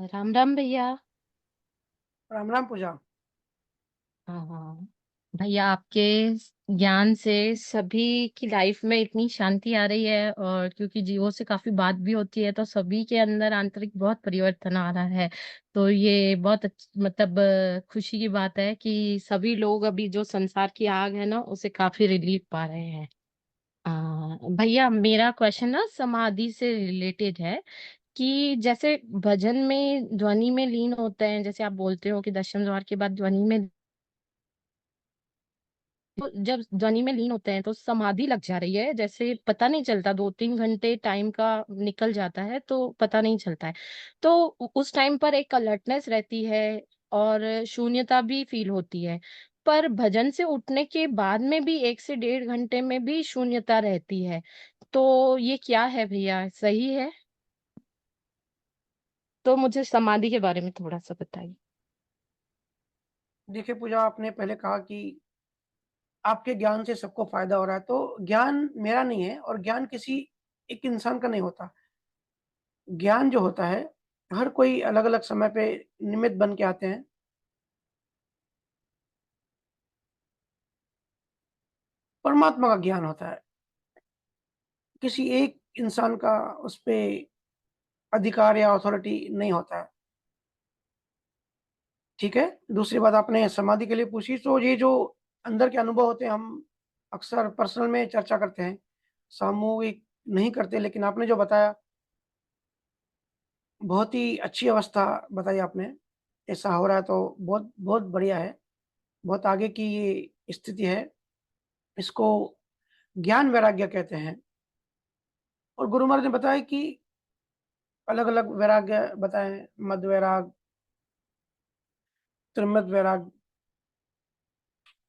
राम राम भैया। राम राम पूजा। हाँ हाँ। भैया आपके ज्ञान से सभी की लाइफ में इतनी शांति आ रही है, और क्योंकि जीवों से काफी बात भी होती है तो सभी के अंदर आंतरिक बहुत परिवर्तन आ रहा है। तो ये बहुत मतलब खुशी की बात है कि सभी लोग अभी जो संसार की आग है ना उसे काफी रिलीफ पा रहे हैं। भैया मेरा क्वेश्चन ना समाधि से रिलेटेड है कि जैसे भजन में ध्वनि में लीन होते हैं, जैसे आप बोलते हो कि दशम द्वार के बाद ध्वनि में, तो जब ध्वनि में लीन होते हैं तो समाधि लग जा रही है, जैसे पता नहीं चलता, 2-3 घंटे टाइम का निकल जाता है तो पता नहीं चलता है। तो उस टाइम पर एक अलर्टनेस रहती है और शून्यता भी फील होती है। पर भजन से उठने के बाद में भी 1 से 1.5 घंटे में भी शून्यता रहती है। तो ये क्या है भैया, सही है? तो मुझे समाधि के बारे में थोड़ा सा बताइए। देखिए पूजा, आपने पहले कहा कि आपके ज्ञान से सबको फायदा हो रहा है, तो ज्ञान मेरा नहीं है और ज्ञान किसी एक इंसान का नहीं होता। ज्ञान जो होता है, हर कोई अलग अलग समय पे निमित्त बन के आते हैं। परमात्मा का ज्ञान होता है, किसी एक इंसान का उस पे अधिकार या अथॉरिटी नहीं होता है। ठीक है। दूसरी बात आपने समाधि के लिए पूछी, तो ये जो अंदर के अनुभव होते हैं, हम अक्सर पर्सनल में चर्चा करते हैं, सामूहिक नहीं करते। लेकिन आपने जो बताया, बहुत ही अच्छी अवस्था बताई आपने। ऐसा हो रहा है तो बहुत बहुत बढ़िया है। बहुत आगे की ये स्थिति है। इसको ज्ञान वैराग्य कहते हैं। और गुरु महाराज ने बताया कि अलग अलग वैराग्य बताए, मद वैराग, त्रिमद वैराग।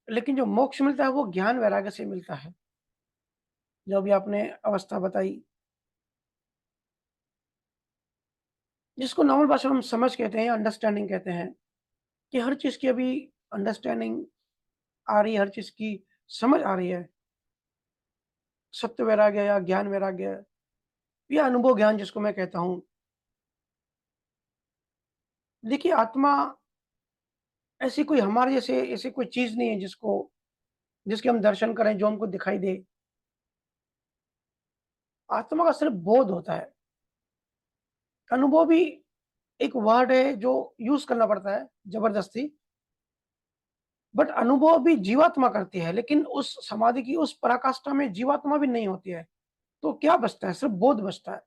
लेकिन जो मोक्ष मिलता है वो ज्ञान वैराग्य से मिलता है, जो भी आपने अवस्था बताई, जिसको नॉर्मल भाषा में हम समझ कहते हैं, अंडरस्टैंडिंग कहते हैं। कि हर चीज की अभी अंडरस्टैंडिंग आ रही है, हर चीज की समझ आ रही है। सत्य वैराग्य या ज्ञान वैराग्य या अनुभव ज्ञान जिसको मैं कहता हूँ। देखिए, आत्मा ऐसी कोई हमारे जैसे ऐसी कोई चीज नहीं है जिसको जिसके हम दर्शन करें, जो हमको दिखाई दे। आत्मा का सिर्फ बोध होता है। अनुभव भी एक वर्ड है जो यूज करना पड़ता है जबरदस्ती। बट अनुभव भी जीवात्मा करती है, लेकिन उस समाधि की उस पराकाष्ठा में जीवात्मा भी नहीं होती है। तो क्या बचता है? सिर्फ बोध बचता है।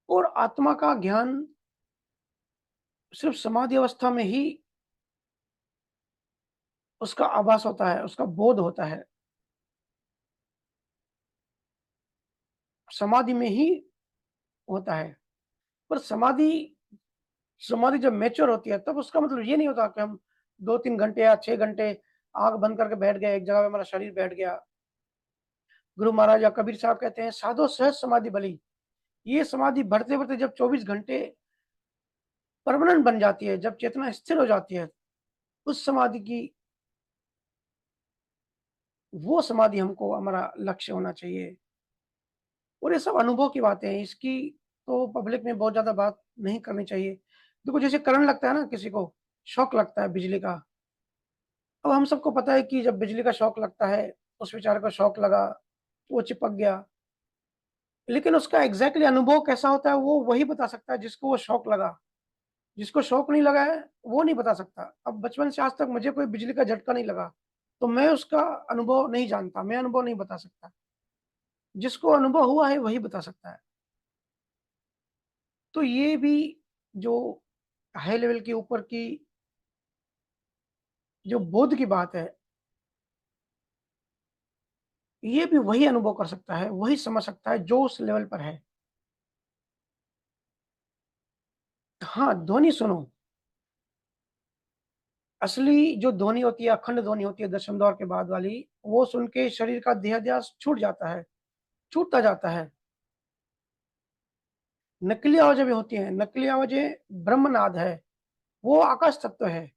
और आत्मा का ज्ञान सिर्फ समाधि अवस्था में ही उसका आभास होता है, उसका बोध होता है। समाधि में ही होता है। पर समाधि समाधि जब मैच्योर होती है, तब उसका मतलब ये नहीं होता कि हम 2-3 घंटे या 6 घंटे आंख बंद करके बैठ गए एक जगह पे, हमारा शरीर बैठ गया। गुरु महाराज या कबीर साहब कहते हैं, साधो सहज समाधि भली। ये समाधि बढ़ते बढ़ते जब 24 घंटे परमानेंट बन जाती है, जब चेतना स्थिर हो जाती है, उस समाधि की, वो समाधि हमको हमारा लक्ष्य होना चाहिए। और ये सब अनुभव की बातें हैं, इसकी तो पब्लिक में बहुत ज्यादा बात नहीं करनी चाहिए। देखो, जैसे करंट लगता है ना, किसी को शॉक लगता है बिजली का। अब हम सबको पता है कि जब बिजली का शॉक लगता है, उस बेचारे को शॉक लगा, वो चिपक गया। लेकिन उसका एग्जैक्टली अनुभव कैसा होता है, वो वही बता सकता है जिसको वो शॉक लगा। जिसको शॉक नहीं लगा है, वो नहीं बता सकता। अब बचपन से आज तक मुझे कोई बिजली का झटका नहीं लगा, तो मैं उसका अनुभव नहीं जानता, मैं अनुभव नहीं बता सकता। जिसको अनुभव हुआ है वही बता सकता है। तो ये भी जो हाई लेवल के ऊपर की जो बोध की बात है, ये भी वही अनुभव कर सकता है, वही समझ सकता है जो उस लेवल पर है। हाँ, ध्वनि सुनो। असली जो ध्वनि होती है, अखंड ध्वनि होती है दशम द्वार के बाद वाली, वो सुन के शरीर का देहाध्यास छूट जाता है, छूटता जाता है। नकली आवाजें भी होती हैं, नकली आवाजें ब्रह्मनाद है, वो आकाश तत्व है।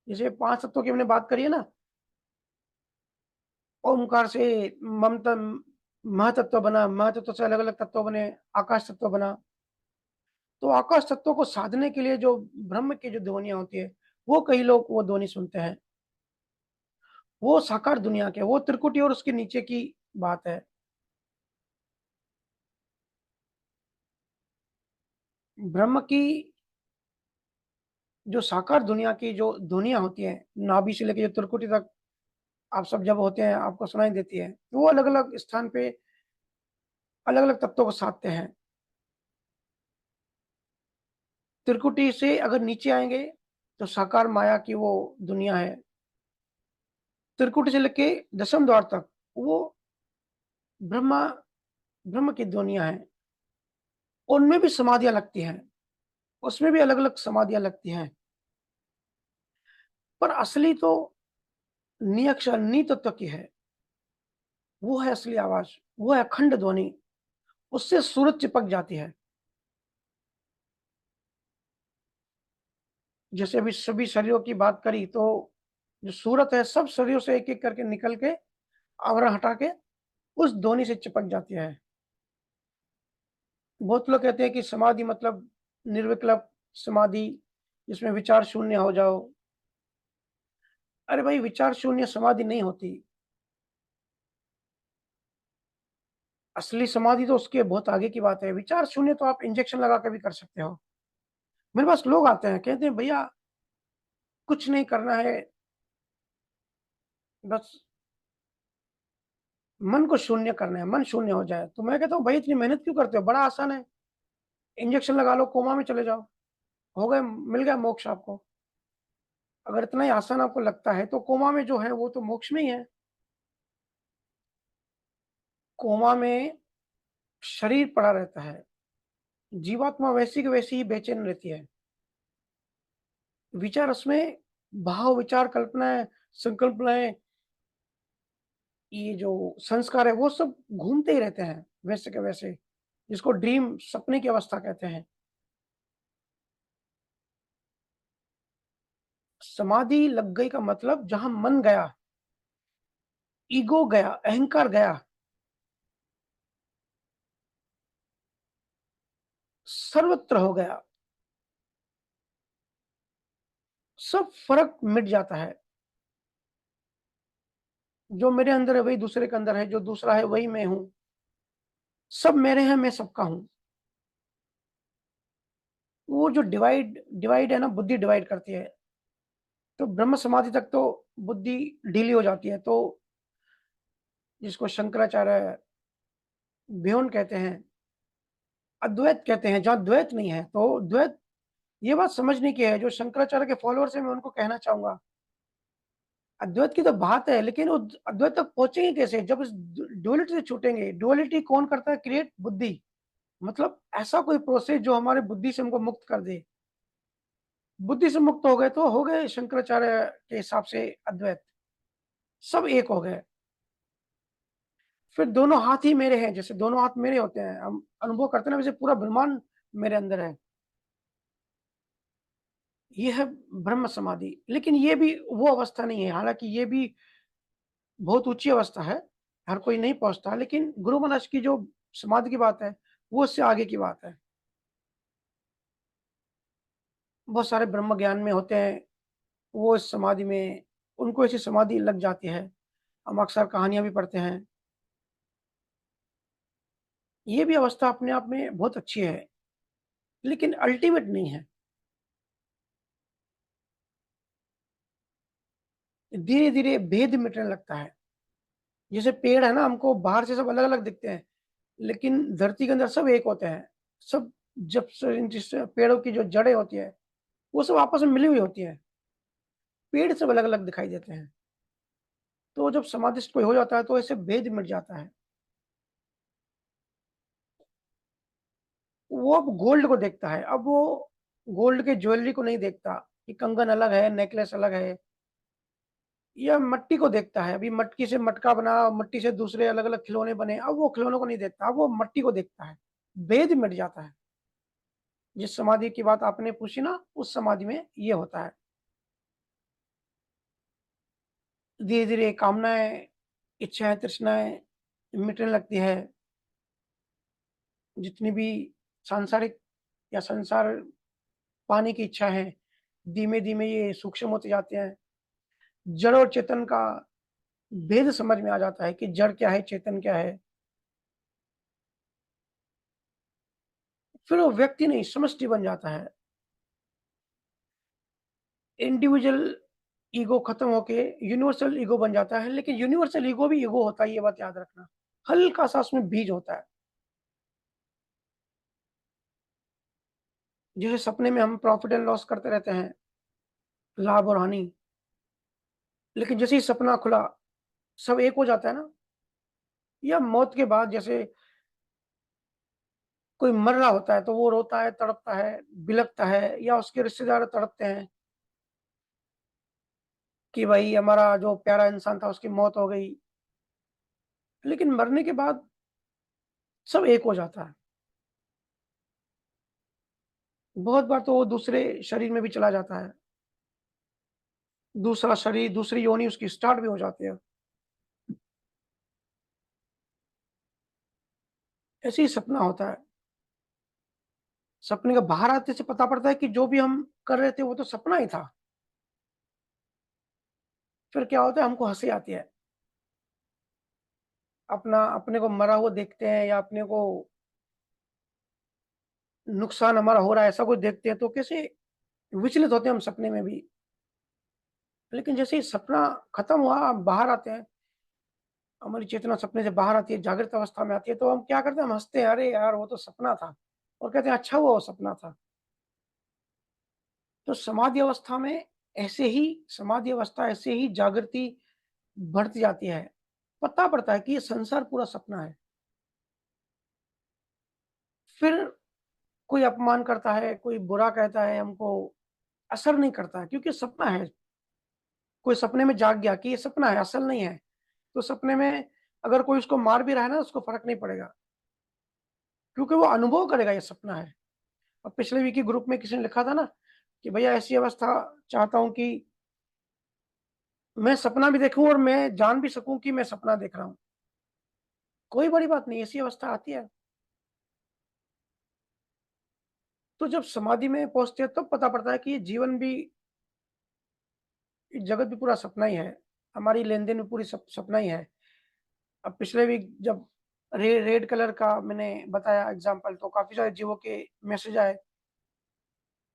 जैसे 5 तत्वों की हमने बात करी है ना, ओमकार से ममता महातत्व बना, महातत्व से अलग-अलग तत्व बने, आकाश तत्व बना। तो आकाश तत्व को साधने के लिए जो ब्रह्म की जो ध्वनियाँ होती है, वो कई लोग वो ध्वनि सुनते हैं। वो साकार दुनिया के, वो त्रिकुटी और उसके नीचे की बात है। ब्रह्म की जो साकार दुनिया की जो ध्वनियाँ होती हैं, नाभि से लेके जो त्रिकुटी तक आप सब जब होते हैं, आपको सुनाई देती है। वो अलग-अलग स्थान पे अलग-अलग तत्वों को साधते हैं। त्रिकुटी से अगर नीचे आएँगे, तो साकार माया की वो दुनिया है। त्रिकुटी से लेके दशम द्वार तक, वो ब्रह्मा ब्रह्म की ध्वनियाँ हैं। उनमें भी समाधियाँ लगती हैं, उसमें भी अलग-अलग समाधियाँ लगती हैं। पर असली तो नी अक्षर, नी तत्व की है। वो है असली आवाज़, वो है अखंड ध्वनि, उससे सूरत चिपक जाती है। जैसे अभी सभी शरीरों की बात करी, तो जो सूरत है, सब शरीरों से एक-एक करके निकल के, आवरण हटा के, उस ध्वनि से चिपक जाती है। बहुत लोग कहते हैं कि समाधि मतलब निर्विकल्प समाधि, जिसमें विचार शून्य हो जाओ। अरे भाई, विचार शून्य समाधि नहीं होती। असली समाधि तो उसके बहुत आगे की बात है। विचार शून्य तो आप इंजेक्शन लगा के भी कर सकते हो। मेरे पास लोग आते हैं, कहते हैं भैया कुछ नहीं करना है, बस मन को शून्य करना है, मन शून्य हो जाए। तो मैं कहता हूँ भाई इतनी मेहनत क्यों करते हो? बड़ा आसान है, इंजेक्शन लगा लो, कोमा में चले जाओ, हो गए, मिल गया मोक्ष आपको। अगर इतना ही आसान आपको लगता है, तो कोमा में जो है वो तो मोक्ष में ही है। कोमा में शरीर पड़ा रहता है, जीवात्मा वैसी की वैसी ही बेचैन रहती है। विचार उसमें, भाव, विचार, कल्पनाएँ, संकल्पनाएँ, ये जो संस्कार है वो सब घूमते ही रहते हैं, वैसे के वैसे, जिसको ड्रीम, सपने की अवस्था कहते हैं। समाधि लग गई का मतलब जहाँ मन गया, ईगो गया, अहंकार गया, सर्वत्र हो गया, सब फ़र्क मिट जाता है। जो मेरे अंदर है वही दूसरे के अंदर है, जो दूसरा है वही मैं हूँ। सब मेरे हैं, मैं सबका हूँ। वो जो डिवाइड डिवाइड है ना, बुद्धि डिवाइड करती है। तो ब्रह्म समाधि तक तो बुद्धि ढीली हो जाती है। तो जिसको शंकराचार्य विहोन कहते हैं, अद्वैत कहते हैं, जहाँ द्वैत नहीं है, तो द्वैत, ये बात समझने की है, जो शंकराचार्य के फॉलोअर्स हैं, मैं उनको कहना चाहूँगा, अद्वैत की तो बात है, लेकिन वो अद्वैत तक पहुँचेंगे कैसे? जब इस डुअलिटी से छूटेंगे। डुअलिटी कौन करता है क्रिएट? बुद्धि। मतलब ऐसा कोई प्रोसेस जो हमारे बुद्धि से हमको मुक्त कर दे। बुद्धि से मुक्त हो गए तो हो गए शंकराचार्य के हिसाब से अद्वैत, सब एक हो गए। फिर दोनों हाथ ही मेरे हैं, जैसे दोनों हाथ मेरे होते हैं, हम अनुभव करते हैं ना, वैसे पूरा ब्रह्मांड मेरे अंदर है। ये है ब्रह्म समाधि। लेकिन ये भी वो अवस्था नहीं है, हालाँकि ये भी बहुत ऊँची अवस्था है, हर कोई नहीं पहुँचता, लेकिन गुरु महाराज की जो समाधि की बात है, वो उससे आगे की बात है। बहुत सारे ब्रह्म ज्ञान में होते हैं, वो इस समाधि में, उनको ऐसी समाधि लग जाती है। हम अक्सर कहानियाँ भी पढ़ते हैं। ये भी अवस्था अपने आप में बहुत अच्छी है, लेकिन अल्टीमेट नहीं है। धीरे-धीरे भेद मिटने लगता है। जैसे पेड़ है ना, हमको बाहर से सब अलग-अलग दिखते हैं, लेकिन धरती के अंदर सब एक होते हैं। सब, जब से जिस पेड़ों की जो जड़ें होती है, वो सब आपस में मिली हुई होती हैं। पेड़ सब अलग-अलग दिखाई देते हैं। तो जब समाधिस्थ कोई हो जाता है, तो ऐसे भेद मिट जाता है। वो अब गोल्ड को देखता है। अब वो गोल्ड के ज्वेलरी को नहीं देखता कि कंगन अलग है, नेकलेस अलग है, या मिट्टी को देखता है। अभी मटकी से मटका बना, मिट्टी से दूसरे अलग-अलग खिलौने बने, अब वो खिलौनों को नहीं देखता, अब वो मिट्टी को देखता है। भेद मिट जाता है। जिस समाधि की बात आपने पूछी ना, उस समाधि में ये होता है। धीरे-धीरे कामनाएँ, इच्छाएँ, तृष्णाएँ, मिटने लगती है। जितनी भी सांसारिक या संसार पाने की इच्छा है, धीमे-धीमे ये सूक्ष्म होते जाते हैं। जड़ और चेतन का भेद समझ में आ जाता है कि जड़ क्या है, चेतन क्या है। फिर वो व्यक्ति नहीं, समष्टि बन जाता है। इंडिविजुअल ईगो खत्म होके यूनिवर्सल ईगो बन जाता है, लेकिन यूनिवर्सल ईगो भी ईगो होता है, ये बात याद रखना। हल्का-सा उसमें बीज होता है। जैसे सपने में हम प्रॉफिट एंड लॉस करते रहते हैं, लाभ और हानि, लेकिन जैसे ही सपना खुला, सब एक हो जाता है ना। या मौत के बाद जैसे कोई मर रहा होता है, तो वो रोता है, तड़पता है, बिलखता है, या उसके रिश्तेदार तड़पते हैं कि भाई हमारा जो प्यारा इंसान था उसकी मौत हो गई। लेकिन मरने के बाद सब एक हो जाता है। बहुत बार तो वो दूसरे शरीर में भी चला जाता है। दूसरा शरीर, दूसरी योनि उसकी स्टार्ट भी हो जाती है। ऐसे ही सपना होता है। सपने का बाहर आते से पता पड़ता है कि जो भी हम कर रहे थे वो तो सपना ही था। फिर क्या होता है, हमको हँसी आती है। अपने को मरा हुआ देखते हैं या अपने को नुकसान हमारा हो रहा है ऐसा कुछ देखते हैं तो कैसे विचलित होते हैं हम सपने में भी। लेकिन जैसे ही सपना खत्म हुआ, हम बाहर आते हैं, हमारी चेतना सपने से बाहर आती है, जागृत अवस्था में आती है, तो हम क्या करते हैं, हम हँसते हैं, अरे यार वो तो सपना था। और कहते हैं अच्छा हुआ वो सपना था। तो समाधि अवस्था ऐसे ही जागृति बढ़ती जाती है। पता पड़ता है कि ये संसार पूरा सपना है। फिर कोई अपमान करता है, कोई बुरा कहता है, हमको असर नहीं करता है क्योंकि सपना है। कोई सपने में जाग गया कि ये सपना है, असल नहीं है, तो सपने में अगर कोई उसको मार भी रहा है ना, उसको फ़र्क नहीं पड़ेगा क्योंकि वो अनुभव करेगा ये सपना है। और पिछले वीक के ग्रुप में किसी ने लिखा था ना कि भैया ऐसी अवस्था चाहता हूँ कि मैं सपना भी देखूँ और मैं जान भी सकूँ कि मैं सपना देख रहा हूँ। कोई बड़ी बात नहीं, ऐसी अवस्था आती है। तो जब समाधि में पहुँचते हैं तब पता पड़ता है कि ये जीवन भी, ये जगत भी पूरा सपना ही है। हमारी लेन-देन भी पूरी सपना ही है। अब पिछले वीक जब रेड कलर का मैंने बताया एग्ज़ाम्पल, तो काफ़ी सारे जीवों के मैसेज आए।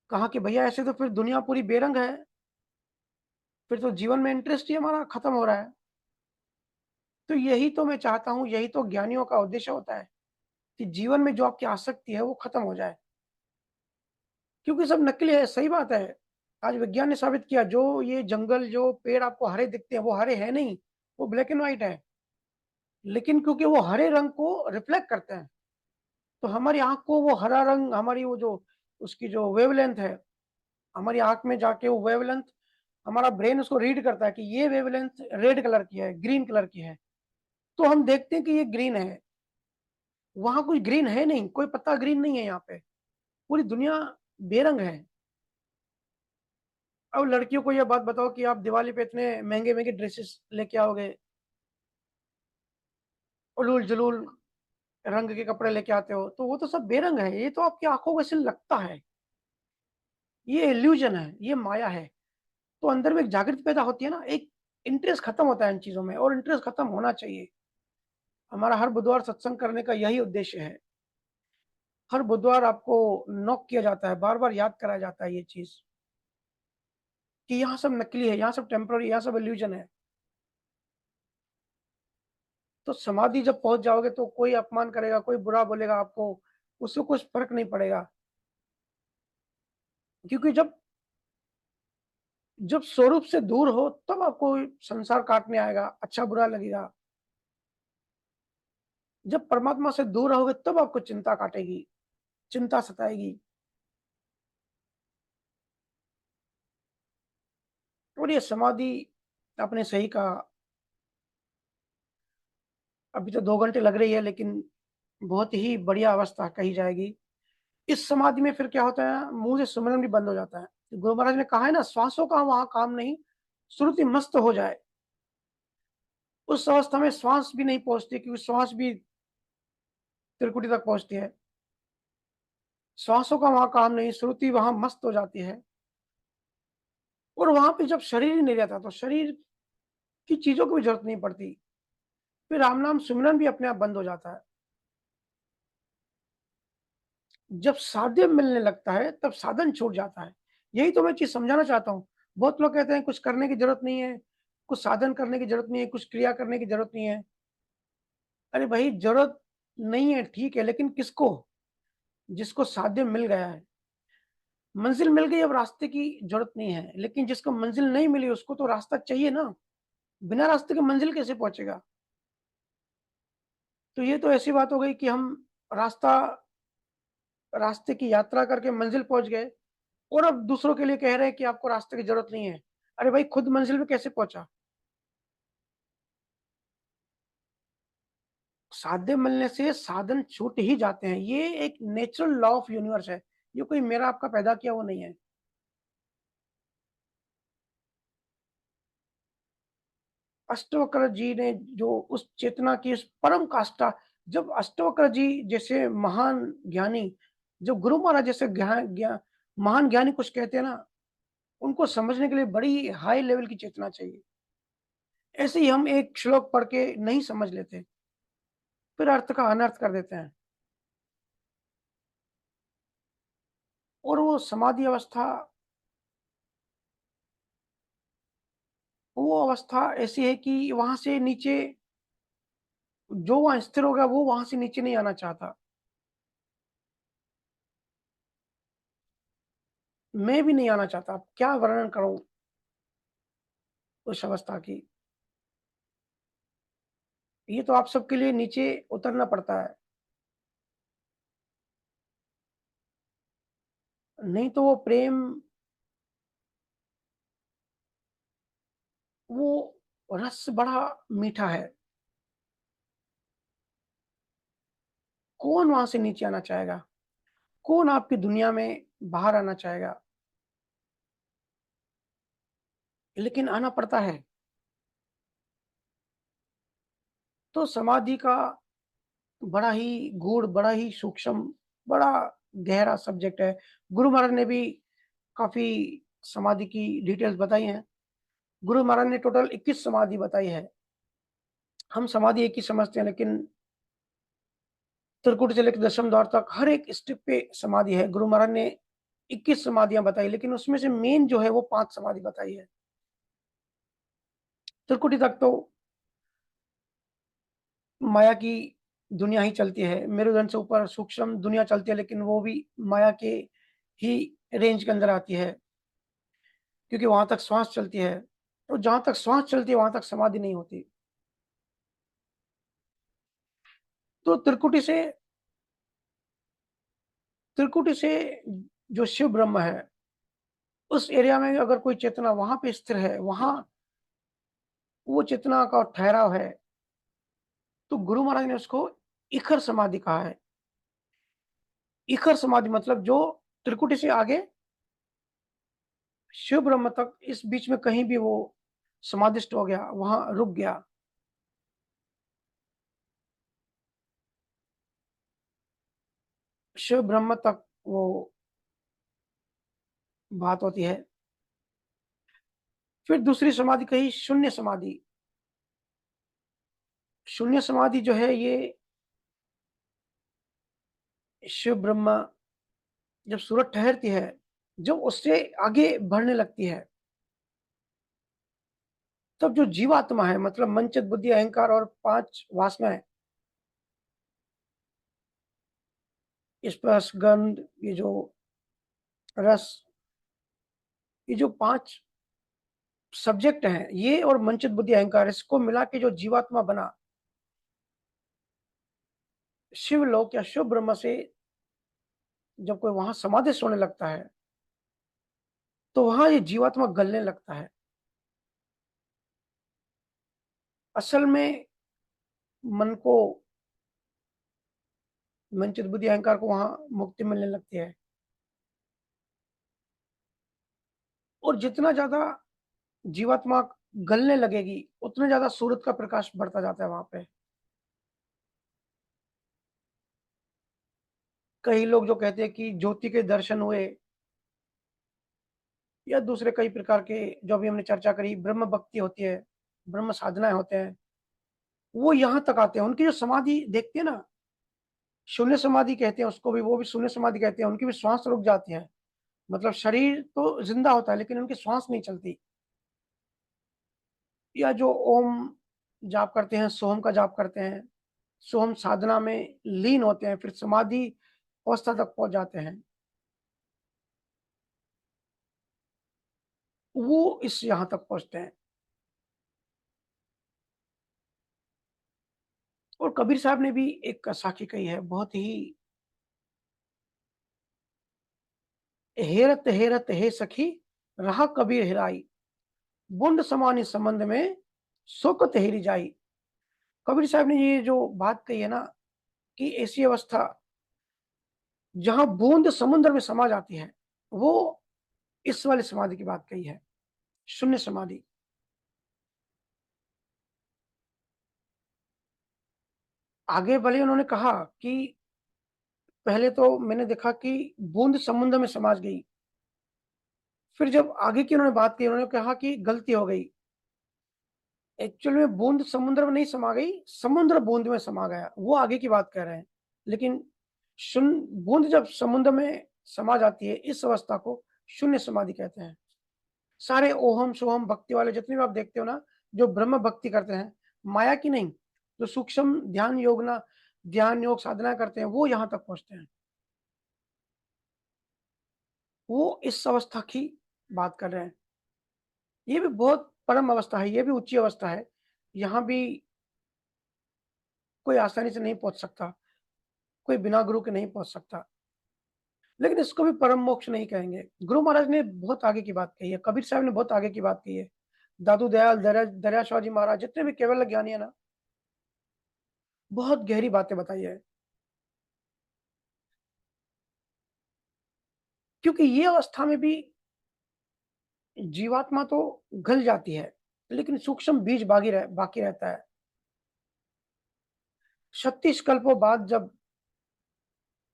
कहा कि भैया ऐसे तो फिर दुनिया पूरी बेरंग है, फिर तो जीवन में इंटरेस्ट ही हमारा खत्म हो रहा है। तो यही तो मैं चाहता हूँ, यही तो ज्ञानियों का उद्देश्य होता है कि जीवन में जो आपकी आसक्ति है वो खत्म हो जाए। क्योंकि सब नकली है, सही बात है। आज विज्ञान ने साबित किया, जो ये जंगल, जो पेड़ आपको हरे दिखते हैं, वो हरे हैं नहीं, वो ब्लैक एंड व्हाइट है। लेकिन क्योंकि वो हरे रंग को रिफ्लेक्ट करते हैं, तो हमारी आँख को वो हरा रंग, हमारी वो जो उसकी जो वेवलेंथ है, हमारी आँख में जाके वो वेवलेंथ, हमारा ब्रेन उसको रीड करता है कि ये वेवलेंथ रेड कलर की है, ग्रीन कलर की है। तो हम देखते हैं कि ये ग्रीन है, वहाँ कोई ग्रीन है नहीं, कोई पत्ता ग्रीन नहीं है यहाँ पे, पूरी दुनिया बेरंग है। अब लड़कियों को ये बात बताओ कि आप दिवाली पे इतने महँगे-महँगे ड्रेसेस लेके आओगे, उलूल-जुलूल रंग के कपड़े लेके आते हो, तो वो तो सब बेरंग है, ये तो आपकी आँखों को ऐसे लगता है, ये इल्यूज़न है, ये माया है। तो अंदर में एक जागृति पैदा होती है ना, एक इंटरेस्ट खत्म होता है इन चीज़ों में, और इंटरेस्ट खत्म होना चाहिए। हमारा हर बुधवार सत्संग करने का यही उद्देश्य है। हर बुधवार आपको नॉक किया जाता है, बार-बार याद कराया जाता है ये चीज़ कि यहाँ सब नकली है, यहाँ सब टेम्परेरी, यहाँ सब इल्यूज़न है। तो समाधि जब पहुँच जाओगे तो कोई अपमान करेगा, कोई बुरा बोलेगा आपको, उससे कुछ फ़र्क नहीं पड़ेगा। क्योंकि जब जब स्वरूप से दूर हो तब आपको संसार काटने आएगा, अच्छा-बुरा लगेगा। जब परमात्मा से दूर रहोगे तब आपको चिंता काटेगी, चिंता सताएगी। और ये समाधि, आपने सही कहा, अभी तो 2 घंटे लग रही है लेकिन बहुत ही बढ़िया अवस्था कही जाएगी। इस समाधि में फिर क्या होता है, मुँह से सिमरन भी बंद हो जाता है। गुरु महाराज ने कहा है ना, श्वासों का वहाँ काम नहीं, श्रुति मस्त हो जाए। उस अवस्था में श्वास भी नहीं पहुँचती, क्योंकि श्वास भी त्रिकुटी तक पहुँचती है। श्वासों का वहाँ काम नहीं, श्रुति वहाँ मस्त हो जाती है और वहाँ पे जब शरीर ही नहीं रहता, तो शरीर की चीज़ों की भी ज़रूरत नहीं पड़ती। फिर राम नाम सुमिरन भी अपने आप बंद हो जाता है। जब साध्य मिलने लगता है, तब साधन छूट जाता है। यही तो मैं चीज़ समझाना चाहता हूँ। बहुत लोग कहते हैं कुछ करने की ज़रूरत नहीं है, कुछ साधन करने की ज़रूरत नहीं है, कुछ क्रिया करने की ज़रूरत नहीं है। अरे भई ज़रूरत नहीं है, ठीक है, लेकिन किसको? जिसको साध्य मिल गया है। मंज़िल मिल गई, अब रास्ते की ज़रूरत नहीं है, लेकिन जिसको मंज़िल नहीं मिली उसको तो रास्ता चाहिए ना। बिना रास्ते के मंज़िल कैसे पहुँचेगा? तो ये तो ऐसी बात हो गई कि हम रास्ता रास्ते की यात्रा करके मंज़िल पहुँच गए और अब दूसरों के लिए कह रहे हैं कि आपको रास्ते की ज़रूरत नहीं है। अरे भाई, खुद मंज़िल पे कैसे पहुँचा? साध्य मिलने से साधन छूट ही जाते हैं। ये एक नेचुरल लॉ ऑफ यूनिवर्स है। ये कोई मेरा आपका पैदा किया हुआ नहीं है। अष्टवक्र जी ने जो उस चेतना की उस परम काष्ठा, जब अष्टवक्र जी जैसे महान ज्ञानी, जब गुरु महाराज जैसे महान ज्ञानी कुछ कहते हैं ना, उनको समझने के लिए बड़ी हाई लेवल की चेतना चाहिए। ऐसे ही हम एक श्लोक पढ़ के नहीं समझ लेते, फिर अर्थ का अनर्थ कर देते हैं। और वो अवस्था ऐसी है कि वहाँ से नीचे, जो वहाँ स्थिर हो गया वो वहाँ से नीचे नहीं आना चाहता। मैं भी नहीं आना चाहता। अब क्या वर्णन करूँ उस अवस्था की? ये तो आप सबके लिए नीचे उतरना पड़ता है। नहीं तो वो प्रेम, वो रस बड़ा मीठा है। कौन वहाँ से नीचे आना चाहेगा? कौन आपकी दुनिया में बाहर आना चाहेगा? लेकिन आना पड़ता है। तो समाधि का बड़ा ही गूढ़, बड़ा ही सूक्ष्म, बड़ा गहरा सब्जेक्ट है। गुरु महाराज ने भी काफ़ी समाधि की डिटेल्स बताई हैं। गुरु महाराज ने टोटल 21 समाधि बताई है। हम समाधि एक ही समझते हैं, लेकिन त्रिकुट से लेकर दशम द्वार तक हर एक स्टेप पे समाधि है। गुरु महाराज ने 21 समाधियाँ बताई, लेकिन उसमें से मेन जो है वो 5 समाधि बताई है। त्रिकुटी तक तो माया की दुनिया ही चलती है। मेरुदंड से ऊपर सूक्ष्म दुनिया चलती है, लेकिन वो भी माया के ही रेंज के अंदर आती है, क्योंकि वहाँ तक श्वास चलती है। तो जहाँ तक श्वास चलती है, वहाँ तक समाधि नहीं होती। तो त्रिकुटी से जो शिव ब्रह्म है, उस एरिया में अगर कोई चेतना वहाँ पे स्थिर है, वहाँ वो चेतना का ठहराव है, तो गुरु महाराज ने उसको इखर समाधि कहा है। इखर समाधि मतलब जो त्रिकुटी से आगे शिव ब्रह्म तक, इस बीच में कहीं भी वो समाधिस्थ हो गया, वहाँ रुक गया। शिव ब्रह्म तक वो बात होती है। फिर दूसरी समाधि कही शून्य समाधि। शून्य समाधि जो है, ये शिव ब्रह्म जब सूरज ठहरती है, जब उससे आगे बढ़ने लगती है, तब जो जीवात्मा है, मतलब मन, चित, बुद्धि, अहंकार और 5 वासनाएँ, स्पर्श, गंध, ये जो रस, ये जो 5 सब्जेक्ट हैं, ये और मन, चित, बुद्धि, अहंकार, इसको मिला के जो जीवात्मा बना, शिवलोक या शिव ब्रह्म से जब कोई वहाँ समाधिस्थ होने लगता है, तो वहाँ ये जीवात्मा गलने लगता है। असल में मन को, मन, चित, बुद्धि, अहंकार को वहाँ मुक्ति मिलने लगती है। और जितना ज़्यादा जीवात्मा गलने लगेगी, उतने ज़्यादा सूरज का प्रकाश बढ़ता जाता है वहाँ पे। कई लोग जो कहते हैं कि ज्योति के दर्शन हुए या दूसरे कई प्रकार के जो अभी हमने चर्चा करी, ब्रह्म भक्ति होती है, ब्रह्म साधनाएँ होते हैं, वो यहाँ तक आते हैं। उनकी जो समाधि देखते हैं ना, शून्य समाधि कहते हैं उसको भी, वो भी शून्य समाधि कहते हैं, उनकी भी श्वास रुक जाती है। मतलब शरीर तो ज़िंदा होता है लेकिन उनकी श्वास नहीं चलती। या जो ओम जाप करते हैं, सोम का जाप करते हैं, सोम साधना में लीन होते हैं, फिर समाधि अवस्था तक पहुँच जाते हैं। वो इस यहाँ तक पहुँचते हैं। और कबीर साहब ने भी एक साखी कही है, बहुत ही हेरत हेरत हे सखी, रहा कबीर हेराई, बूंद समानी संबंध में सो हेरी जाई। कबीर साहब ने ये जो बात कही है ना, कि ऐसी अवस्था जहाँ बूंद समुद्र में समा जाती है, वो इस वाली समाधि की बात कही है, शून्य समाधि। आगे भले उन्होंने कहा कि पहले तो मैंने देखा कि बूंद समुद्र में समा गई, फिर जब आगे की उन्होंने बात की, उन्होंने कहा कि गलती हो गई। एक्चुअल में बूंद समुद्र में नहीं समा गई, समुद्र बूंद में समा गया, वो आगे की बात कह रहे हैं। लेकिन शून बूंद जब समुद्र में समा जाती है, इस अवस्था को शून्य समाधि कहते हैं। सारे ओहम सोहम भक्ति वाले जितने भी आप देखते हो ना, जो ब्रह्म भक्ति करते हैं, माया की नहीं, जो सूक्ष्म ध्यान योग साधना करते हैं, वो यहाँ तक पहुँचते हैं। वो इस अवस्था की बात कर रहे हैं। ये भी बहुत परम अवस्था है, ये भी उच्च अवस्था है। यहाँ भी कोई आसानी से नहीं पहुँच सकता, कोई बिना गुरु के नहीं पहुँच सकता। लेकिन इसको भी परम मोक्ष नहीं कहेंगे। गुरु महाराज ने बहुत आगे की बात कही है, कबीर साहब ने बहुत आगे की बात कही है। दादू दयाल, दरिया शाह जी महाराज, जितने भी केवल ज्ञानी है ना, बहुत गहरी बातें बताई है। क्योंकि ये अवस्था में भी जीवात्मा तो गल जाती है, लेकिन सूक्ष्म बीज बाकी रहता है। 36 कल्पों बाद जब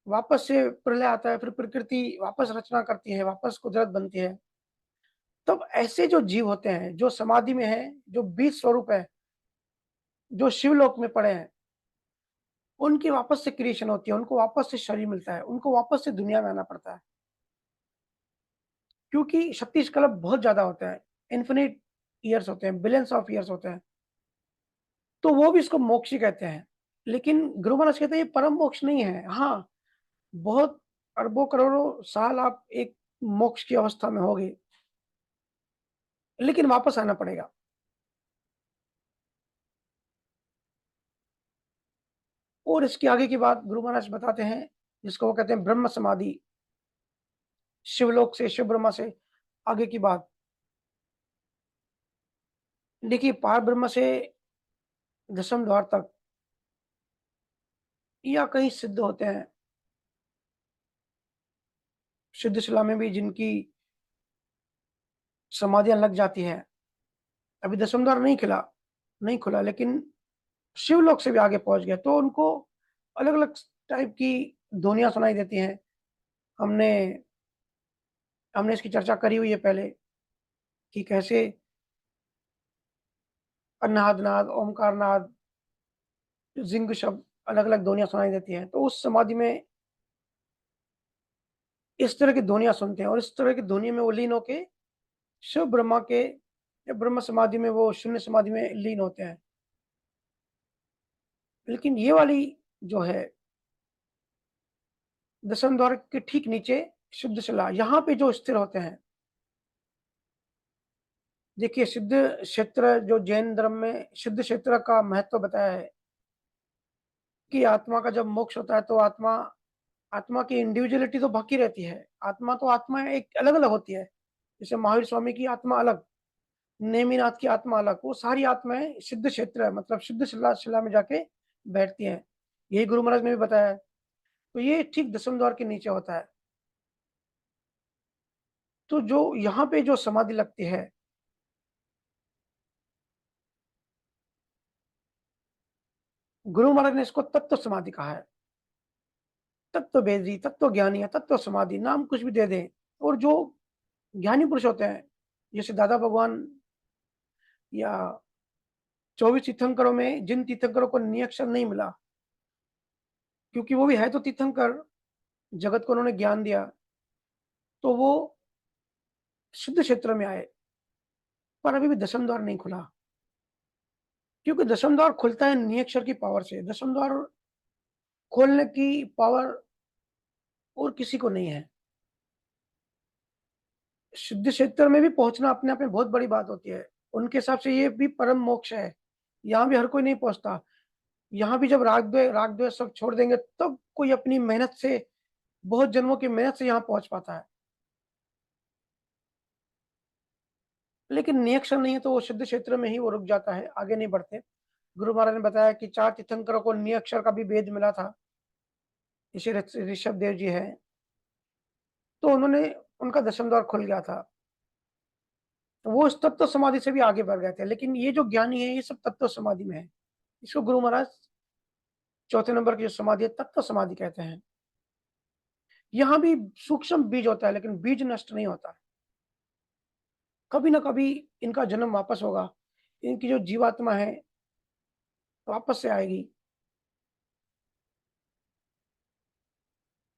वापस से प्रलय आता है, फिर प्रकृति वापस रचना करती है, वापस कुदरत बनती है। तब ऐसे जो जीव होते हैं, जो समाधि में हैं, जो बीज स्वरूप है, जो शिवलोक में पड़े हैं, उनकी वापस से क्रिएशन होती है, उनको वापस से शरीर मिलता है, उनको वापस से दुनिया में आना पड़ता है। क्योंकि 36 कल्प बहुत ज़्यादा होते हैं, इन्फिनिट ईयर्स होते हैं, बिलियंस ऑफ ईयर्स होते हैं। तो वो भी इसको मोक्ष ही कहते हैं। लेकिन गुरु महाराज कहते हैं ये परम मोक्ष नहीं है। हाँ, बहुत अरबों करोड़ों साल आप एक मोक्ष की अवस्था में होगे, लेकिन वापस आना पड़ेगा। और इसके आगे की बात गुरु महाराज बताते हैं, जिसको वो कहते हैं ब्रह्म समाधि, शिवलोक से, शिव ब्रह्मा से आगे की बात। देखिए, पार ब्रह्म से दशम द्वार तक या कई सिद्ध होते हैं, सिद्धशिला में भी जिनकी समाधियाँ लग जाती हैं। अभी दशम द्वार नहीं खुला, लेकिन शिवलोक से भी आगे पहुँच गए, तो उनको अलग-अलग टाइप की ध्वनियाँ सुनाई देती हैं। हमने हमने इसकी चर्चा करी हुई है पहले, कि कैसे अनाहद नाद, ओमकार नाद, जिंग शब्द, अलग-अलग ध्वनियाँ सुनाई देती हैं। तो उस समाधि में इस तरह की ध्वनियाँ सुनते हैं और इस तरह की ध्वनि में वो लीन होके शिव ब्रह्मा के या ब्रह्म समाधि में, वो शून्य समाधि में लीन होते हैं। लेकिन ये वाली जो है, दशम द्वार के ठीक नीचे शुद्धशिला, यहाँ पे जो स्थिर होते हैं। देखिए, सिद्ध क्षेत्र जो जैन धर्म में सिद्ध क्षेत्र का महत्व बताया है, कि आत्मा का जब मोक्ष होता है तो आत्मा आत्मा की इंडिविजुअलिटी तो बाकी रहती है। आत्मा तो आत्मा एक अलग-अलग होती है। जैसे महावीर स्वामी की आत्मा अलग, नेमिनाथ की आत्मा अलग, वो सारी आत्माएँ सिद्ध क्षेत्र है, मतलब सिद्ध शिला में जाके बैठती हैं। यही गुरु महाराज ने भी बताया है। तो ये ठीक दशम द्वार के नीचे होता है। तो जो यहाँ पे जो समाधि लगती है, गुरु महाराज ने इसको तत्व समाधि कहा है। तत्व बेदी, तत्व ज्ञानी या तत्व समाधि, नाम कुछ भी दे दें। और जो ज्ञानी पुरुष होते हैं, जैसे दादा भगवान या 24 तीर्थंकरों में जिन तीर्थंकरों को नियक्षर नहीं मिला, क्योंकि वो भी है तो तीर्थंकर, जगत को उन्होंने ज्ञान दिया, तो वो सिद्ध क्षेत्र में आए, पर अभी भी दशम द्वार नहीं खुला। क्योंकि दशम द्वार खुलता है नियक्षर की पावर से। दशम द्वार खोलने की पावर और किसी को नहीं है। सिद्ध क्षेत्र में भी पहुंचना अपने आप में बहुत बड़ी बात होती है। उनके हिसाब से ये भी परम मोक्ष है। यहाँ भी हर कोई नहीं पहुंचता। यहाँ भी जब राग द्वेष सब छोड़ देंगे, तब कोई अपनी मेहनत से, बहुत जन्मों की मेहनत से यहाँ पहुंच पाता है। लेकिन नियक्षर नहीं है तो वो सिद्ध क्षेत्र में ही वो रुक जाता है, आगे नहीं बढ़ते। गुरु महाराज ने बताया कि 4 तीर्थंकरों को नियक्षर का भी वेद मिला था। ऋषि ऋषभ देव जी है, तो उन्होंने, उनका दशम द्वार खुल गया था। तो वो इस तत्व समाधि से भी आगे बढ़ गए थे। लेकिन ये जो ज्ञानी है, ये सब तत्व समाधि में है। इसको गुरु महाराज चौथे नंबर की जो समाधि है, तत्व समाधि कहते हैं। यहाँ भी सूक्ष्म बीज होता है, लेकिन बीज नष्ट नहीं होता। कभी ना कभी इनका जन्म वापस होगा। इनकी जो जीवात्मा है वापस से आएगी।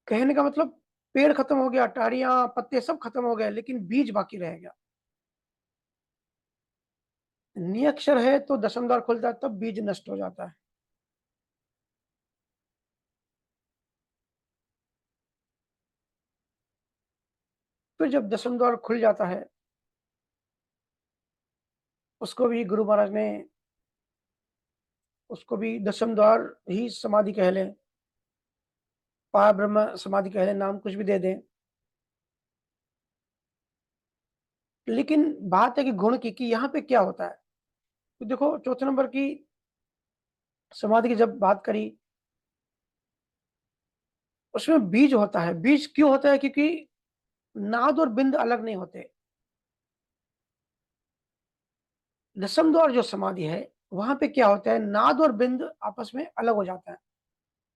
कहने का मतलब, पेड़ खत्म हो गया, टारियां पत्ते सब खत्म हो गए, लेकिन बीज बाकी रह गया। नियक्षर है तो दशम द्वार खुलता है, तब बीज नष्ट हो जाता है। फिर जब दशम द्वार खुल जाता है, उसको भी गुरु महाराज ने, उसको भी दशम द्वार ही समाधि कह लें, पार ब्रह्म समाधि कह लें, नाम कुछ भी दे दें। लेकिन बात है कि गुण की, कि यहाँ पे क्या होता है। तो देखो, चौथे नंबर की समाधि की जब बात करी, उसमें बीज होता है। बीज क्यों होता है? क्योंकि नाद और बिंद अलग नहीं होते। दशम द्वार जो समाधि है, वहां पे क्या होता है, नाद और बिंद आपस में अलग हो जाता है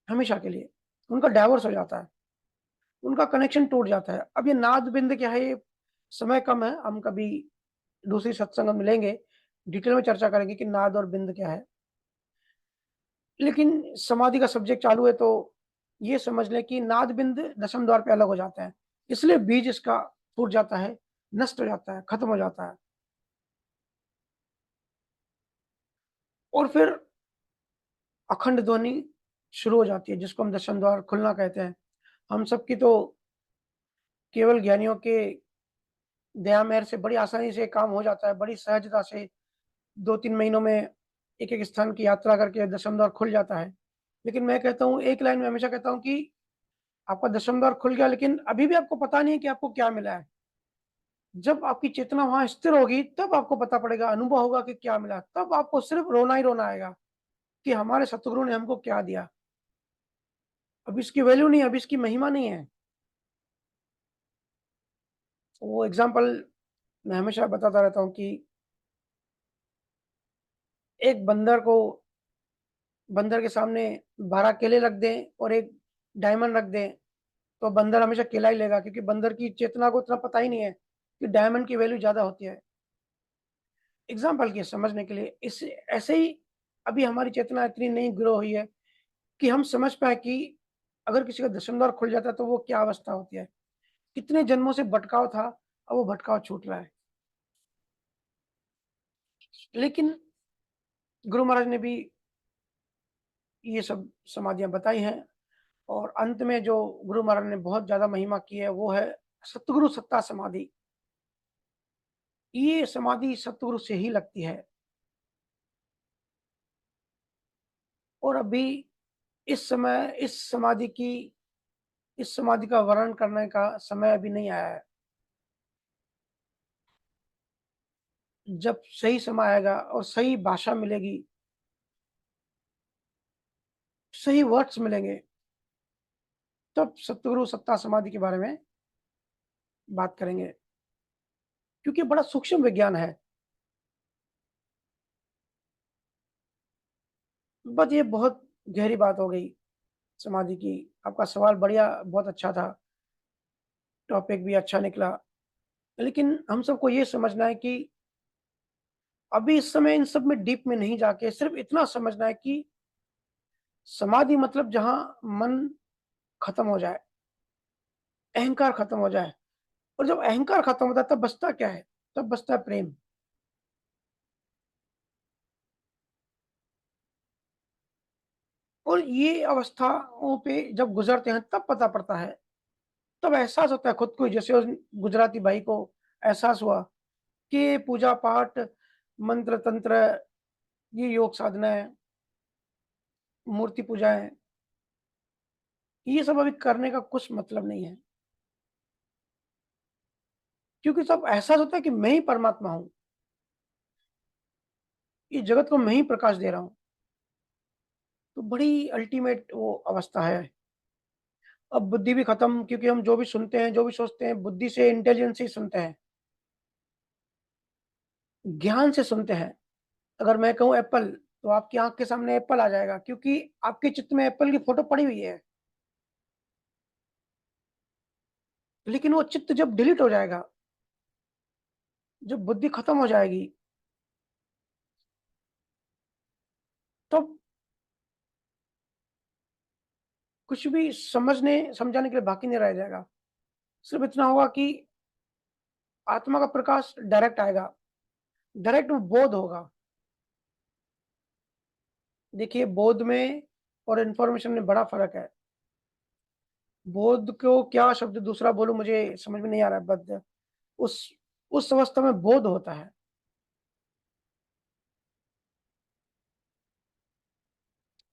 हमेशा के लिए। उनका डाइवोर्स हो जाता है, उनका कनेक्शन टूट जाता है। अब ये नाद बिंद क्या है, ये समय कम है, हम कभी दूसरी सत्संग में मिलेंगे, डिटेल में चर्चा करेंगे कि नाद और बिंद क्या है। लेकिन समाधि का सब्जेक्ट चालू है, तो ये समझ लें कि नाद बिंद दशम द्वार पे अलग हो जाता है। इसलिए बीज इसका टूट जाता है, नष्ट हो जाता है, खत्म हो जाता है। और फिर अखंड ध्वनि शुरू हो जाती है, जिसको हम दशम द्वार खुलना कहते हैं। हम सबकी तो केवल ज्ञानियों के दया मेहर से बड़ी आसानी से काम हो जाता है, बड़ी सहजता से 2-3 महीनों में एक एक स्थान की यात्रा करके दशम द्वार खुल जाता है। लेकिन मैं कहता हूँ, एक लाइन में हमेशा कहता हूँ कि आपका दशम द्वार खुल गया, लेकिन अभी भी आपको पता नहीं है कि आपको क्या मिला है। जब आपकी चेतना वहां स्थिर होगी, तब आपको पता पड़ेगा, अनुभव होगा कि क्या मिला। तब आपको सिर्फ रोना ही रोना आएगा कि हमारे सतगुरु ने हमको क्या दिया। अब इसकी वैल्यू नहीं है, अब इसकी महिमा नहीं है। वो एग्जाम्पल मैं हमेशा बताता रहता हूँ कि एक बंदर के सामने 12 केले रख दें और एक डायमंड रख दें, तो बंदर हमेशा केला ही लेगा, क्योंकि बंदर की चेतना को इतना पता ही नहीं है कि डायमंड की वैल्यू ज्यादा होती है। एग्जाम्पल की समझने के लिए, इस ऐसे ही अभी हमारी चेतना इतनी नहीं ग्रो हुई है कि हम समझ पाए कि अगर किसी का दशम द्वार खुल जाता है तो वो क्या अवस्था होती है। कितने जन्मों से भटकाव था, अब वो भटकाव छूट रहा है। लेकिन गुरु महाराज ने भी ये सब समाधियां बताई हैं। और अंत में जो गुरु महाराज ने बहुत ज्यादा महिमा की है, वो है सतगुरु सत्ता समाधि। ये समाधि सतगुरु से ही लगती है। और अभी इस समाधि का वर्णन करने का समय अभी नहीं आया है। जब सही समय आएगा और सही भाषा मिलेगी, सही वर्ड्स मिलेंगे, तब सतगुरु सत्ता समाधि के बारे में बात करेंगे। क्योंकि बड़ा सूक्ष्म विज्ञान है। बट ये बहुत गहरी बात हो गई समाधि की। आपका सवाल बढ़िया बहुत अच्छा था, टॉपिक भी अच्छा निकला। लेकिन हम सबको ये समझना है कि अभी इस समय इन सब में डीप में नहीं जाके सिर्फ़ इतना समझना है कि समाधि मतलब जहाँ मन खत्म हो जाए, अहंकार खत्म हो जाए। और जब अहंकार खत्म होता है तब बचता क्या है? तब बचता है प्रेम। और ये अवस्थाओं पे जब गुज़रते हैं तब पता पड़ता है, तब एहसास होता है खुद को ही, जैसे उस गुजराती भाई को एहसास हुआ कि ये पूजा-पाठ, मंत्र-तंत्र, ये योग साधना है, मूर्ति पूजा है, ये सब अभी करने का कुछ मतलब नहीं है। क्योंकि तब एहसास होता है कि मैं ही परमात्मा हूँ, इस जगत को मैं ही प्रकाश दे रहा हूँ। तो बड़ी अल्टीमेट वो अवस्था है। अब बुद्धि भी खत्म, क्योंकि हम जो भी सुनते हैं, जो भी सोचते हैं, बुद्धि से, इंटेलिजेंस से ही सुनते हैं, ज्ञान से सुनते हैं। अगर मैं कहूँ एप्पल, तो आपकी आँख के सामने एप्पल आ जाएगा, क्योंकि आपके चित्त में एप्पल की फ़ोटो पड़ी हुई है। लेकिन वो चित्त जब डिलीट हो जाएगा, जब बुद्धि खत्म हो जाएगी, तब कुछ भी समझने समझाने के लिए बाकी नहीं रह जाएगा। सिर्फ़ इतना होगा कि आत्मा का प्रकाश डायरेक्ट आएगा, डायरेक्ट वो बोध होगा। देखिए, बोध में और इन्फॉर्मेशन में बड़ा फ़र्क है। बोध को क्या शब्द दूसरा बोलूँ, मुझे समझ में नहीं आ रहा है, बट उस उस अवस्था में बोध होता है।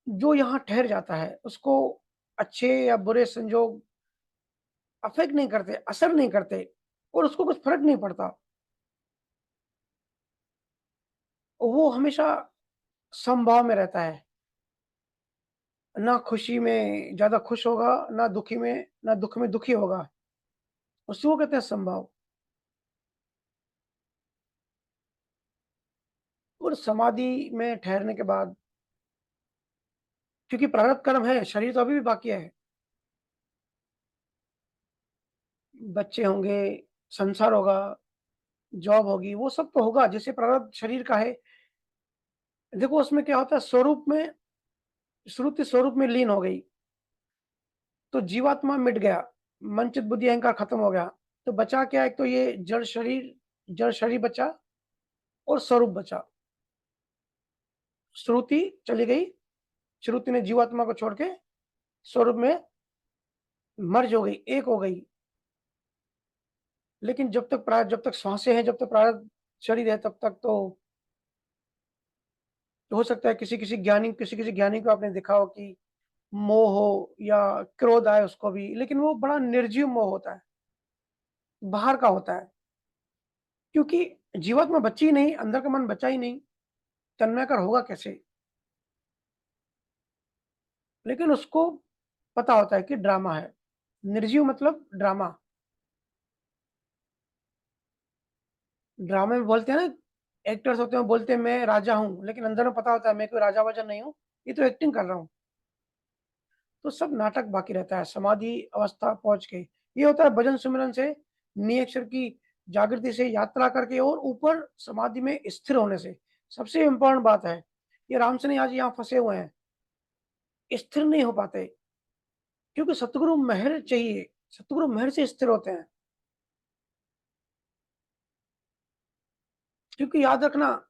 जो यहाँ ठहर जाता है, उसको अच्छे या बुरे संजोग अफ़ेक्ट नहीं करते, असर नहीं करते और उसको कुछ फ़र्क नहीं पड़ता। वो हमेशा समभाव में रहता है। ना खुशी में ज़्यादा खुश होगा, ना दुःख में दुखी होगा। उसी को कहते हैं समभाव। और समाधि में ठहरने के बाद, क्योंकि प्रारब्ध कर्म है, शरीर तो अभी भी बाकी है। बच्चे होंगे, संसार होगा, जॉब होगी, वो सब तो होगा, जैसे प्रारब्ध शरीर का है। देखो उसमें क्या होता है, स्वरूप में श्रुति स्वरूप में लीन हो गई, तो जीवात्मा मिट गया, मन, चित्त, बुद्धि, अहंकार खत्म हो गया। तो बचा क्या? एक तो ये जड़ शरीर बचा और स्वरूप बचा। श्रुति चली गई, श्रुति ने जीवात्मा को छोड़ के स्वरूप में मर्ज हो गई, एक हो गई। लेकिन जब तक श्वासें हैं, जब तक प्रारब्ध शरीर है, तब तक तो हो सकता है किसी किसी ज्ञानी को आपने देखा हो कि मोह हो या क्रोध आए उसको भी, लेकिन वो बड़ा निर्जीव मोह होता है, बाहर का होता है। क्योंकि जीवात्मा बची ही नहीं, अंदर का मन बचा ही नहीं, तन्मयकर होगा कैसे? लेकिन उसको पता होता है कि ड्रामा है। निर्जीव मतलब ड्रामा। ड्रामे में बोलते हैं ना, एक्टर्स होते हैं, वो बोलते हैं मैं राजा हूँ, लेकिन अंदर में पता होता है मैं कोई राजा-वाजा नहीं हूँ, ये तो एक्टिंग कर रहा हूँ। तो सब नाटक बाकी रहता है समाधि अवस्था पहुँच के। ये होता है भजन सुमिरन से, निअक्षर की जागृति से यात्रा करके और ऊपर समाधि में स्थिर होने से। सबसे इम्पोर्टेंट बात है, ये राम शनि आज यहाँ फँसे हुए हैं, स्थिर नहीं हो पाते, क्योंकि सतगुरु मेहर चाहिए, सतगुरु मेहर से स्थिर होते हैं। क्योंकि याद रखना,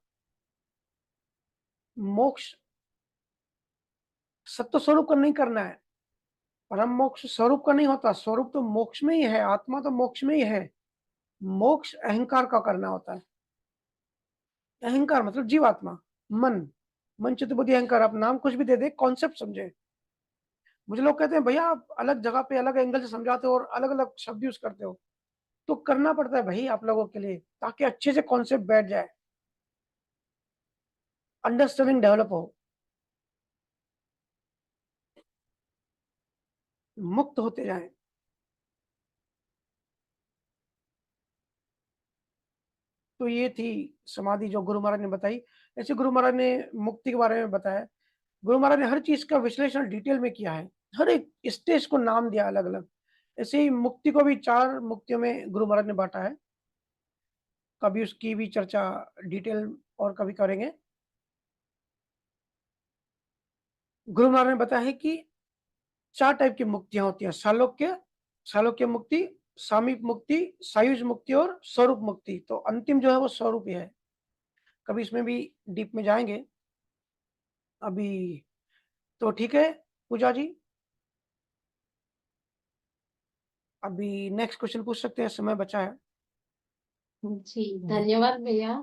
मोक्ष सत्व स्वरूप का नहीं करना है, परम मोक्ष स्वरूप का नहीं होता, स्वरूप तो मोक्ष में ही है, आत्मा तो मोक्ष में ही है। मोक्ष अहंकार का करना होता है। अहंकार मतलब जीवात्मा, मन, मन, चित्त, बुद्धि, अहंकार, आप नाम कुछ भी दे दे, कॉन्सेप्ट समझे। मुझे लोग कहते हैं भैया आप अलग जगह पे अलग एंगल से समझाते हो और अलग-अलग शब्द यूज़ करते हो। तो करना पड़ता है भई आप लोगों के लिए, ताकि अच्छे से कॉन्सेप्ट बैठ जाए, अंडरस्टैंडिंग डेवलप हो, मुक्त होते जाएँ। तो ये थी समाधि जो गुरु महाराज ने बताई। ऐसे गुरु महाराज ने मुक्ति के बारे में बताया। गुरु महाराज ने हर चीज़ का विश्लेषण डिटेल में किया है। हर एक स्टेज को नाम दिया अलग-अलग। ऐसे ही मुक्ति को भी 4 मुक्तियों में गुरु महाराज ने बाँटा है। कभी उसकी भी चर्चा डिटेल और कभी करेंगे। गुरु महाराज ने बताया है कि 4 टाइप की मुक्तियाँ होती हैं। सालोक्य मुक्ति, सामीप मुक्ति, सायुज मुक्ति और स्वरूप मुक्ति। तो अंतिम जो है वो स्वरूप ही है। कभी इसमें भी डीप में जाएँगे। अभी तो ठीक है पूजा जी, अभी नेक्स्ट क्वेश्चन पूछ सकते हैं, समय बचा है। जी, धन्यवाद भैया।